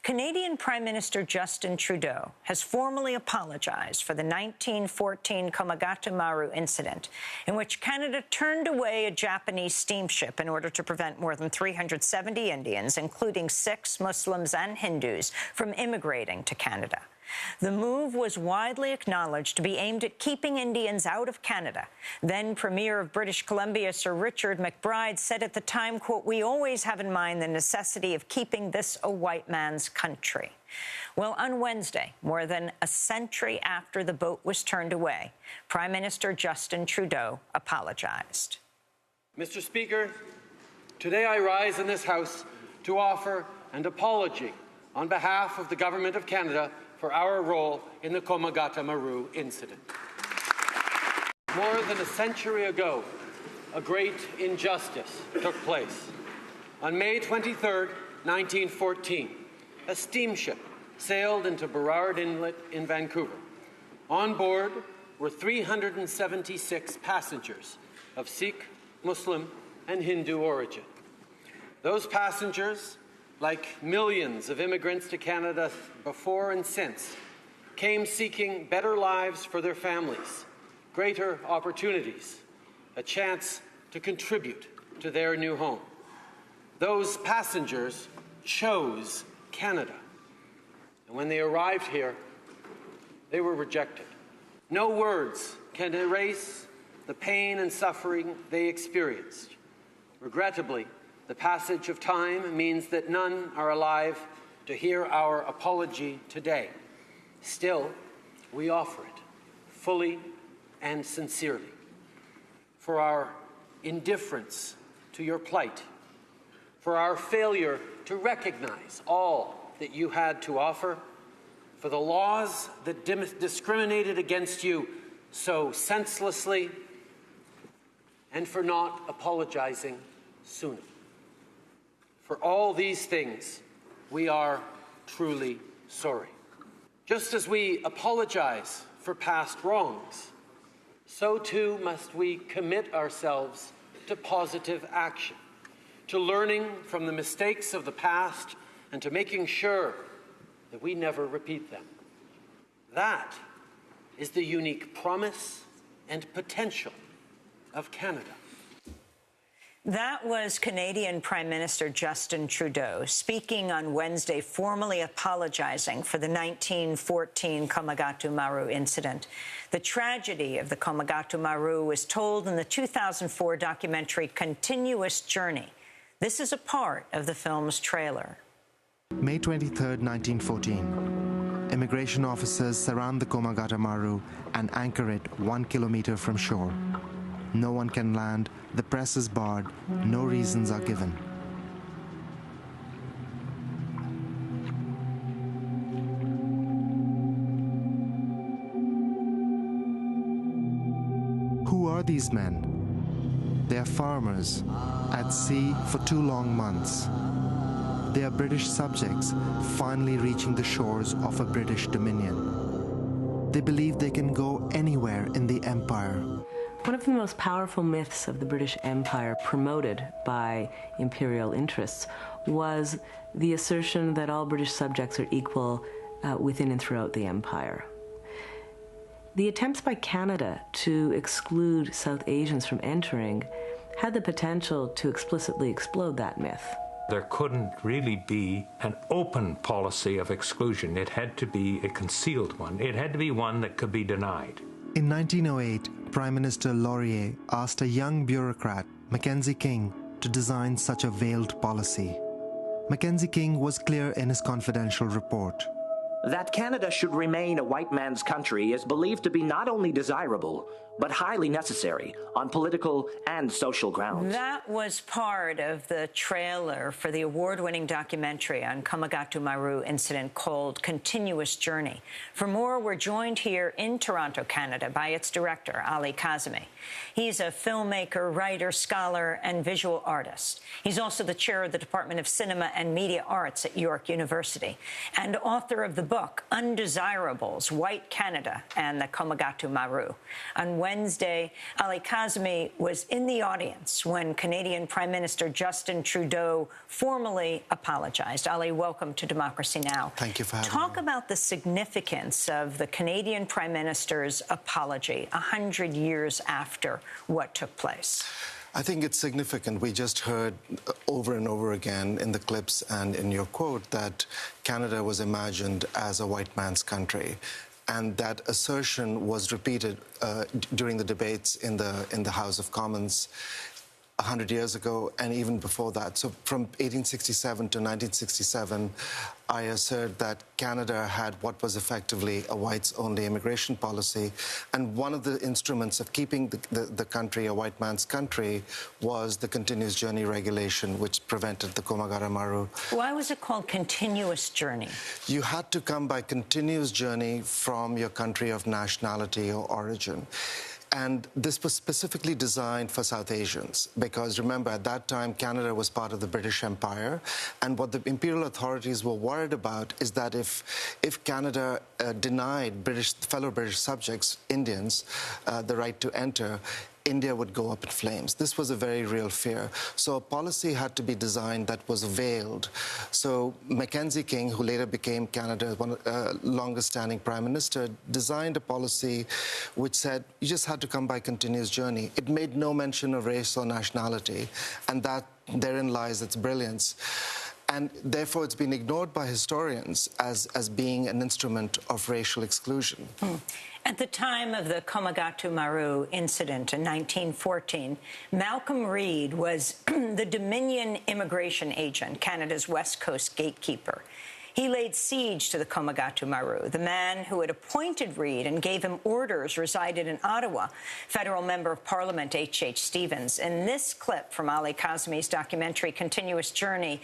Canadian Prime Minister Justin Trudeau has formally apologized for the 1914 Komagata Maru incident, in which Canada turned away a Japanese steamship in order to prevent more than 370 Indians, including Sikhs, Muslims and Hindus, from immigrating to Canada. The move was widely acknowledged to be aimed at keeping Indians out of Canada. Then Premier of British Columbia, Sir Richard McBride, said at the time, quote, "We always have in mind the necessity of keeping this a white man's country." Well, on Wednesday, more than a century after the boat was turned away, Prime Minister Justin Trudeau apologized. Mr. Speaker, today I rise in this House to offer an apology on behalf of the Government of Canada for our role in the Komagata Maru incident. More than a century ago, a great injustice took place. On May 23, 1914, a steamship sailed into Burrard Inlet in Vancouver. On board were 376 passengers of Sikh, Muslim, and Hindu origin. Those passengers, like millions of immigrants to Canada before and since, came seeking better lives for their families, greater opportunities, a chance to contribute to their new home. Those passengers chose Canada. And when they arrived here, they were rejected. No words can erase the pain and suffering they experienced. Regrettably, the passage of time means that none are alive to hear our apology today. Still, we offer it fully and sincerely for our indifference to your plight, for our failure to recognize all that you had to offer, for the laws that discriminated against you so senselessly, and for not apologizing sooner. For all these things, we are truly sorry. Just as we apologize for past wrongs, so too must we commit ourselves to positive action, to learning from the mistakes of the past and to making sure that we never repeat them. That is the unique promise and potential of Canada. That was Canadian Prime Minister Justin Trudeau speaking on Wednesday, formally apologizing for the 1914 Komagata Maru incident. The tragedy of the Komagata Maru was told in the 2004 documentary Continuous Journey. This is a part of the film's trailer. May 23, 1914. Immigration officers surround the Komagata Maru and anchor it 1 kilometer from shore. No one can land, the press is barred, no reasons are given. Who are these men? They are farmers, at sea for 2 long months. They are British subjects, finally reaching the shores of a British dominion. They believe they can go anywhere in the empire. One of the most powerful myths of the British Empire promoted by imperial interests was the assertion that all British subjects are equal within and throughout the empire. The attempts by Canada to exclude South Asians from entering had the potential to explicitly explode that myth. There couldn't really be an open policy of exclusion. It had to be a concealed one. It had to be one that could be denied. In 1908, Prime Minister Laurier asked a young bureaucrat, Mackenzie King, to design such a veiled policy. Mackenzie King was clear in his confidential report. That Canada should remain a white man's country is believed to be not only desirable, but highly necessary on political and social grounds. That was part of the trailer for the award-winning documentary on Komagata Maru incident called Continuous Journey. For more, we're joined here in Toronto, Canada, by its director, Ali Kazemi. He's a filmmaker, writer, scholar, and visual artist. He's also the chair of the Department of Cinema and Media Arts at York University and author of the book Undesirables, White Canada and the Komagata Maru. On Wednesday. Ali Kazemi was in the audience when Canadian Prime Minister Justin Trudeau formally apologized. Ali, welcome to Democracy Now! Thank you for having me. Talk about the significance of the Canadian Prime Minister's apology 100 years after what took place. I think it's significant. We just heard over and over again in the clips and in your quote that Canada was imagined as a white man's country. And that assertion was repeated during the debates in the House of Commons 100 years ago and even before that. So from 1867 to 1967, I assert that Canada had what was effectively a whites-only immigration policy. And one of the instruments of keeping the country a white man's country was the continuous journey regulation, which prevented the Komagata Maru. Why was it called continuous journey? You had to come by continuous journey from your country of nationality or origin. And this was specifically designed for South Asians because, remember, at that time, Canada was part of the British Empire. And what the imperial authorities were worried about is that if Canada denied fellow British subjects, Indians, the right to enter, India would go up in flames. This was a very real fear. So a policy had to be designed that was veiled. So Mackenzie King, who later became Canada's longest-standing prime minister, designed a policy which said you just had to come by continuous journey. It made no mention of race or nationality, and therein lies its brilliance. And therefore, it's been ignored by historians as being an instrument of racial exclusion. At the time of the Komagata Maru incident in 1914, Malcolm Reid was the Dominion immigration agent, Canada's West Coast gatekeeper. He laid siege to the Komagata Maru. The man who had appointed Reid and gave him orders resided in Ottawa, federal member of Parliament H.H. Stevens. In this clip from Ali Kazemi's documentary, Continuous Journey,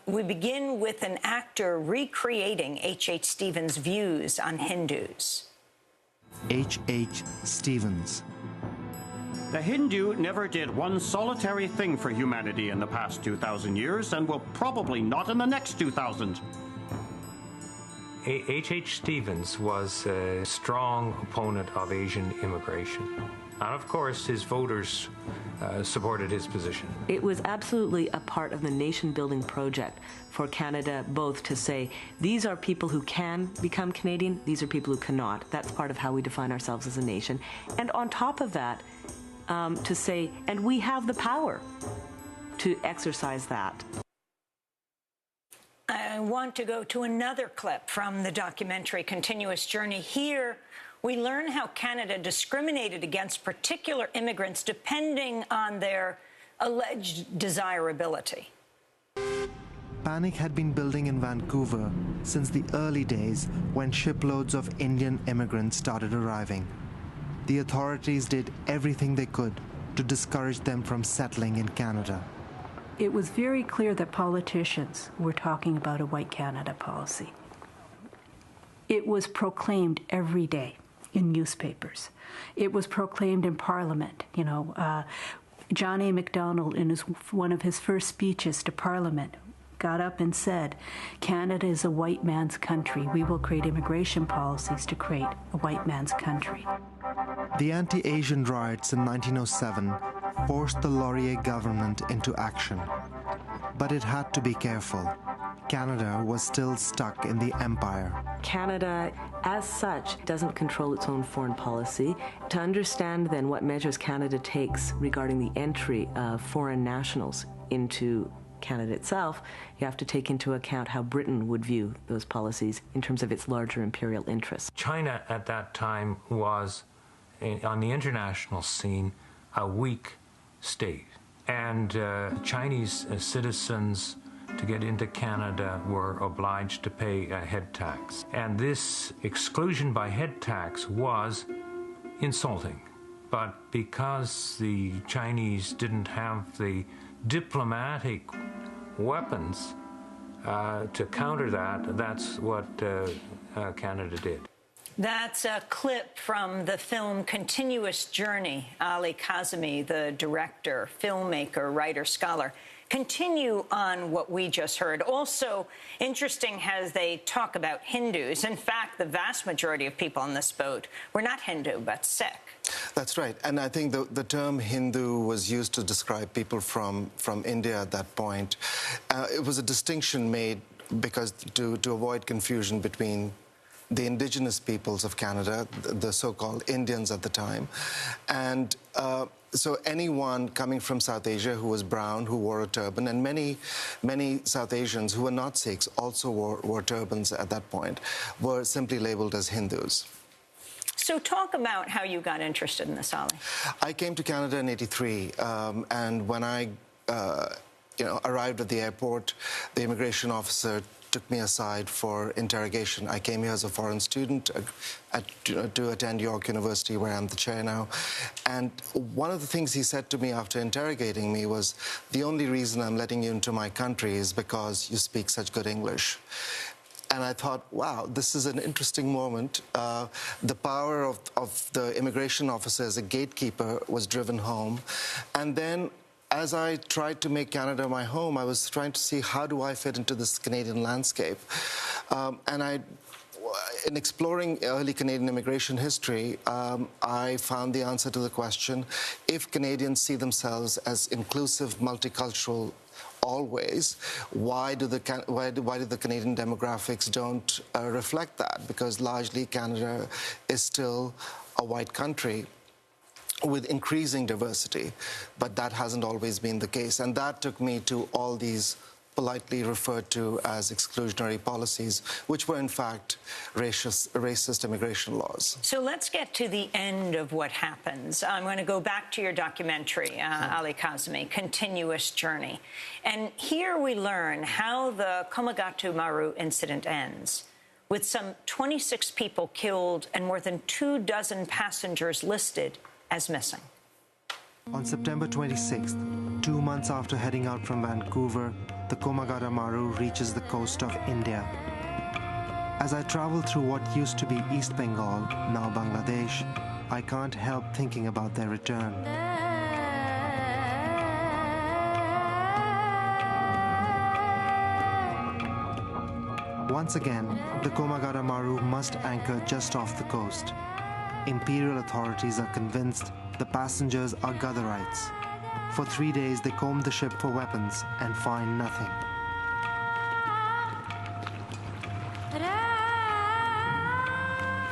we begin with an actor recreating H.H. Stevens' views on Hindus. H.H. Stevens. The Hindu never did one solitary thing for humanity in the past 2,000 years and will probably not in the next 2,000. H.H. Stevens was a strong opponent of Asian immigration. And of course, his voters supported his position. It was absolutely a part of the nation-building project for Canada, both to say, these are people who can become Canadian, these are people who cannot. That's part of how we define ourselves as a nation. And on top of that, to say, and we have the power to exercise that. I want to go to another clip from the documentary Continuous Journey. Here, we learn how Canada discriminated against particular immigrants depending on their alleged desirability. Panic had been building in Vancouver since the early days when shiploads of Indian immigrants started arriving. The authorities did everything they could to discourage them from settling in Canada. It was very clear that politicians were talking about a white Canada policy. It was proclaimed every day in newspapers. It was proclaimed in Parliament. John A. Macdonald, in one of his first speeches to Parliament, got up and said, Canada is a white man's country. We will create immigration policies to create a white man's country. The anti-Asian riots in 1907 forced the Laurier government into action. But it had to be careful. Canada was still stuck in the empire. Canada, as such, doesn't control its own foreign policy. To understand, then, what measures Canada takes regarding the entry of foreign nationals into Canada itself, you have to take into account how Britain would view those policies in terms of its larger imperial interests. China at that time was, on the international scene, a weak state. And Chinese citizens, to get into Canada, were obliged to pay a head tax. And this exclusion by head tax was insulting. But because the Chinese didn't have the diplomatic weapons to counter that, that's what Canada did. That's a clip from the film Continuous Journey. Ali Kazemi, the director, filmmaker, writer, scholar. Continue on what we just heard. Also interesting as they talk about Hindus. In fact, the vast majority of people on this boat were not Hindu, but Sikh. That's right. And I think the term Hindu was used to describe people from India at that point. It was a distinction made because to avoid confusion between the indigenous peoples of Canada, the so-called Indians at the time, and so anyone coming from South Asia who was brown, who wore a turban, and many South Asians who were not Sikhs also wore turbans at that point, were simply labeled as Hindus. So talk about how you got interested in this, Ali. I came to Canada in '83, and when I arrived at the airport, the immigration officer took me aside for interrogation. I came here as a foreign student to attend York University, where I'm the chair now. And one of the things he said to me after interrogating me was, the only reason I'm letting you into my country is because you speak such good English. And I thought, wow, this is an interesting moment. The power of the immigration officer as a gatekeeper was driven home. And then as I tried to make Canada my home, I was trying to see how do I fit into this Canadian landscape. In exploring early Canadian immigration history, I found the answer to the question, if Canadians see themselves as inclusive, multicultural, always, why do the Canadian demographics don't reflect that? Because largely Canada is still a white country with increasing diversity, but that hasn't always been the case. And that took me to all these politely referred to as exclusionary policies, which were in fact racist immigration laws. So let's get to the end of what happens. I'm going to go back to your documentary, Ali Kazemi, Continuous Journey. And here we learn how the Komagata Maru incident ends, with some 26 people killed and more than 24 passengers listed as missing. On September 26th, 2 months after heading out from Vancouver, the Komagata Maru reaches the coast of India. As I travel through what used to be East Bengal, now Bangladesh, I can't help thinking about their return. Once again, the Komagata Maru must anchor just off the coast. Imperial authorities are convinced the passengers are Gatherites. For 3 days, they comb the ship for weapons and find nothing.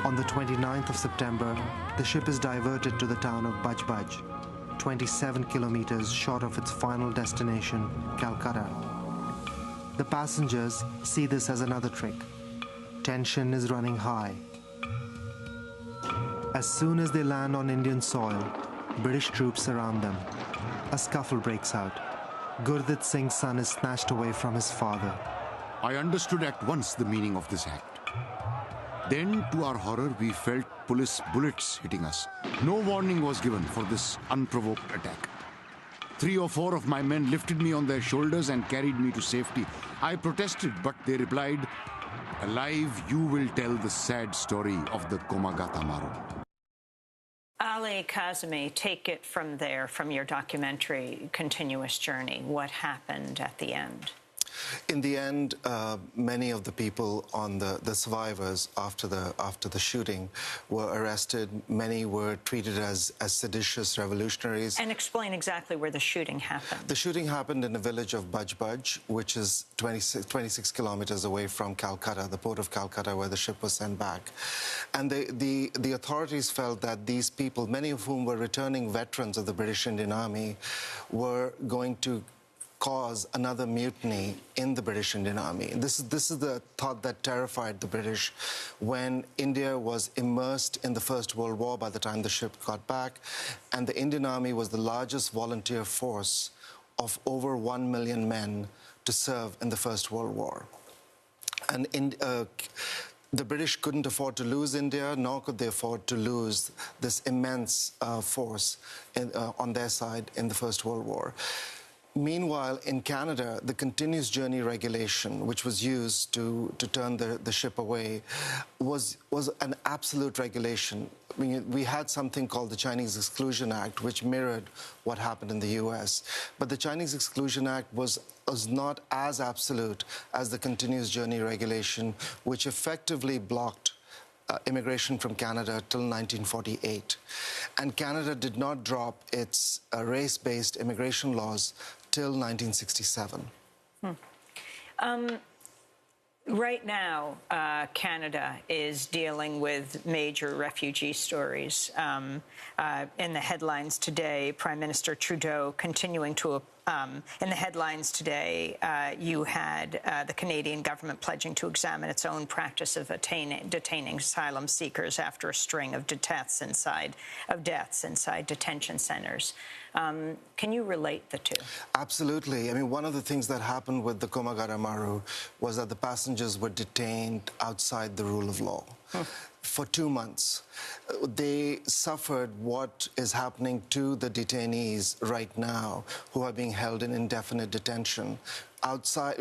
On the 29th of September, the ship is diverted to the town of Bajbaj, 27 kilometers short of its final destination, Calcutta. The passengers see this as another trick. Tension is running high. As soon as they land on Indian soil, British troops surround them. A scuffle breaks out. Gurdit Singh's son is snatched away from his father. I understood at once the meaning of this act. Then, to our horror, we felt police bullets hitting us. No warning was given for this unprovoked attack. 3 or 4 of my men lifted me on their shoulders and carried me to safety. I protested, but they replied, "Alive, you will tell the sad story of the Komagata Maru." Ali Kazemi, take it from there, from your documentary, Continuous Journey. What happened at the end? In the end, many of the people on the survivors after the shooting were arrested. Many were treated as seditious revolutionaries. And explain exactly where the shooting happened. The shooting happened in the village of Bajbaj, which is 26 kilometers away from Calcutta, the port of Calcutta, where the ship was sent back. And the authorities felt that these people, many of whom were returning veterans of the British Indian Army, were going to cause another mutiny in the British Indian Army. This is the thought that terrified the British when India was immersed in the First World War by the time the ship got back, and the Indian Army was the largest volunteer force of over 1 million men to serve in the First World War. And the British couldn't afford to lose India, nor could they afford to lose this immense force on their side in the First World War. Meanwhile, in Canada, the continuous journey regulation, which was used to turn the ship away, was an absolute regulation. I mean, we had something called the Chinese Exclusion Act, which mirrored what happened in the U.S. But the Chinese Exclusion Act was not as absolute as the continuous journey regulation, which effectively blocked immigration from Canada till 1948. And Canada did not drop its race-based immigration laws till 1967. Right now, Canada is dealing with major refugee stories. In the headlines today, Prime Minister Trudeau continuing to in the headlines today, you had the Canadian government pledging to examine its own practice of detaining asylum seekers after a string of deaths inside detention centres. Can you relate the two? Absolutely. I mean, one of the things that happened with the Komagata Maru was that the passengers were detained outside the rule of law. For 2 months. They suffered what is happening to the detainees right now who are being held in indefinite detention outside,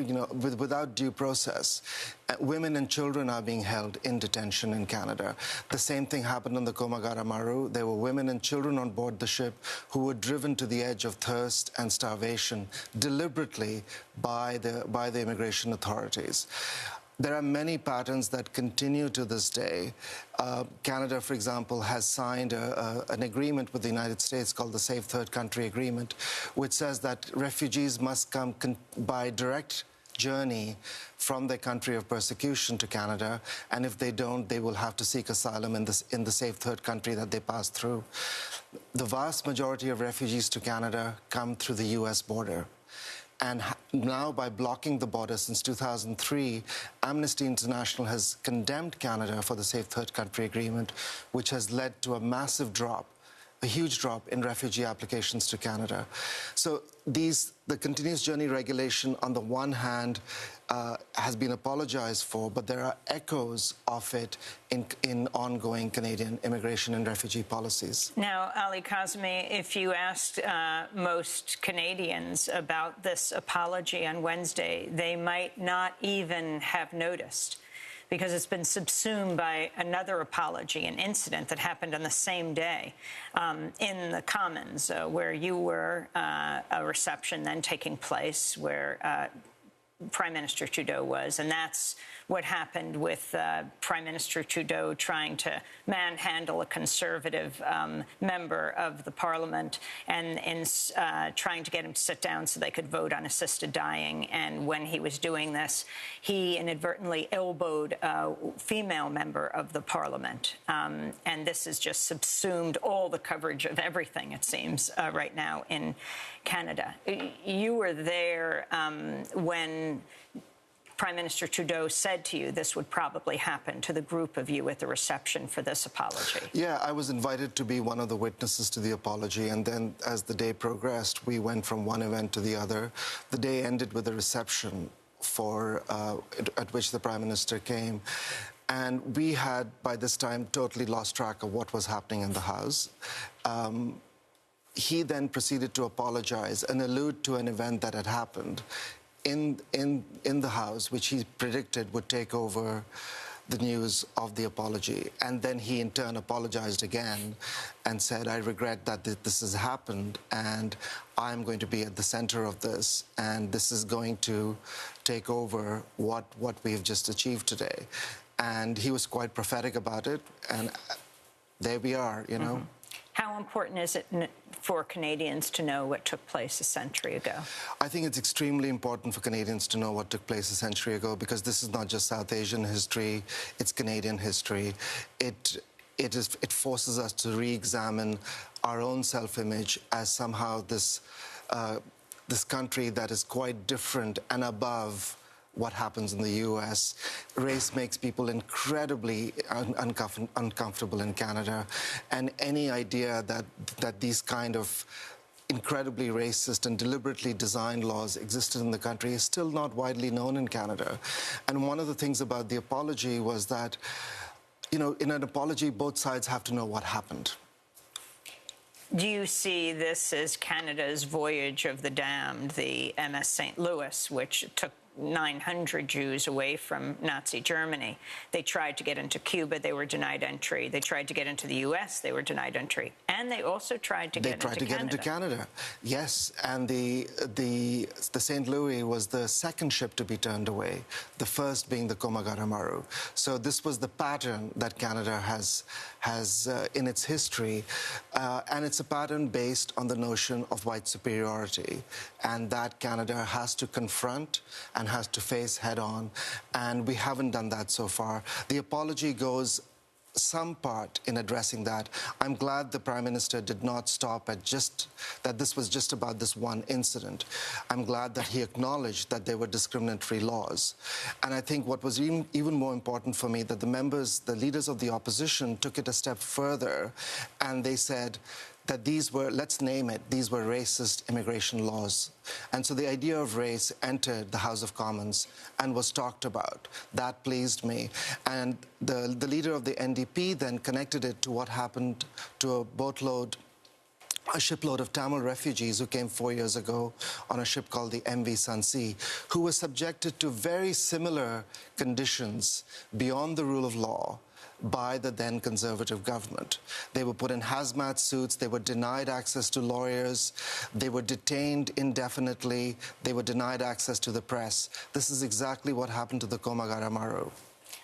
without due process. Women and children are being held in detention in Canada. The same thing happened on the Komagata Maru. There were women and children on board the ship who were driven to the edge of thirst and starvation deliberately by the immigration authorities. There are many patterns that continue to this day. Canada, for example, has signed an agreement with the United States called the Safe Third Country Agreement, which says that refugees must come by direct journey from their country of persecution to Canada, and if they don't, they will have to seek asylum in the safe third country that they pass through. The vast majority of refugees to Canada come through the U.S. border. And now, by blocking the border since 2003, Amnesty International has condemned Canada for the Safe Third Country Agreement, which has led to a massive drop, a huge drop in refugee applications to Canada. So the continuous journey regulation, on the one hand, has been apologized for, but there are echoes of it in ongoing Canadian immigration and refugee policies. Now, Ali Kazmi, if you asked most Canadians about this apology on Wednesday, they might not even have noticed, because it's been subsumed by another apology, an incident that happened on the same day in the Commons, where you were, a reception then taking place where Prime Minister Trudeau was, and that's what happened with Prime Minister Trudeau trying to manhandle a Conservative member of the Parliament and trying to get him to sit down so they could vote on assisted dying. And when he was doing this, he inadvertently elbowed a female member of the Parliament. And this has just subsumed all the coverage of everything, it seems, right now in Canada. You were there when Prime Minister Trudeau said to you this would probably happen to the group of you at the reception for this apology. Yeah, I was invited to be one of the witnesses to the apology, and then as the day progressed, we went from one event to the other. The day ended with a reception at which the Prime Minister came. And we had, by this time, totally lost track of what was happening in the House. He then proceeded to apologize and allude to an event that had happened in the House, which he predicted would take over the news of the apology. And then he, in turn, apologized again and said, I regret that this has happened, and I'm going to be at the center of this, and this is going to take over what we've just achieved today. And he was quite prophetic about it, and there we are, you know. How important is it for Canadians to know what took place a century ago? I think it's extremely important for Canadians to know what took place a century ago, because this is not just South Asian history, it's Canadian history. It forces us to re-examine our own self-image as somehow this country that is quite different and above what happens in the U.S. Race makes people incredibly uncomfortable in Canada, and any idea that these kind of incredibly racist and deliberately designed laws existed in the country is still not widely known in Canada. And one of the things about the apology was that, you know, in an apology, both sides have to know what happened. Do you see this as Canada's voyage of the damned, the MS St. Louis, which took 900 Jews away from Nazi Germany. They tried to get into Cuba. They were denied entry. They tried to get into the U.S. They were denied entry. And they also tried to get into Canada. Yes, and the St. Louis was the second ship to be turned away, the first being the Komagata Maru. So this was the pattern that Canada has in its history, and it's a pattern based on the notion of white superiority, and that Canada has to confront and has to face head-on, and we haven't done that so far. The apology goes some part in addressing that. I'm glad the Prime Minister did not stop at just that this was just about this one incident. I'm glad that he acknowledged that there were discriminatory laws. And I think what was even more important for me, that the leaders of the opposition took it a step further, and they said that these were, let's name it, these were racist immigration laws. And so the idea of race entered the House of Commons and was talked about. That pleased me. And the leader of the NDP then connected it to what happened to a shipload of Tamil refugees who came 4 years ago on a ship called the MV Sansi, who were subjected to very similar conditions beyond the rule of law by the then Conservative government. They were put in hazmat suits, they were denied access to lawyers, they were detained indefinitely, they were denied access to the press. This is exactly what happened to the Komagata Maru.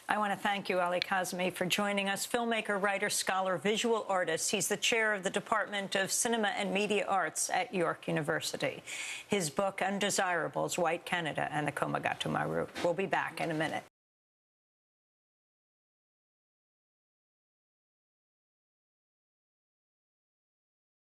I want to thank you, Ali Kazmi, for joining us. Filmmaker, writer, scholar, visual artist. He's the chair of the Department of Cinema and Media Arts at York University. His book, Undesirables, White Canada and the Komagata Maru. We'll be back in a minute.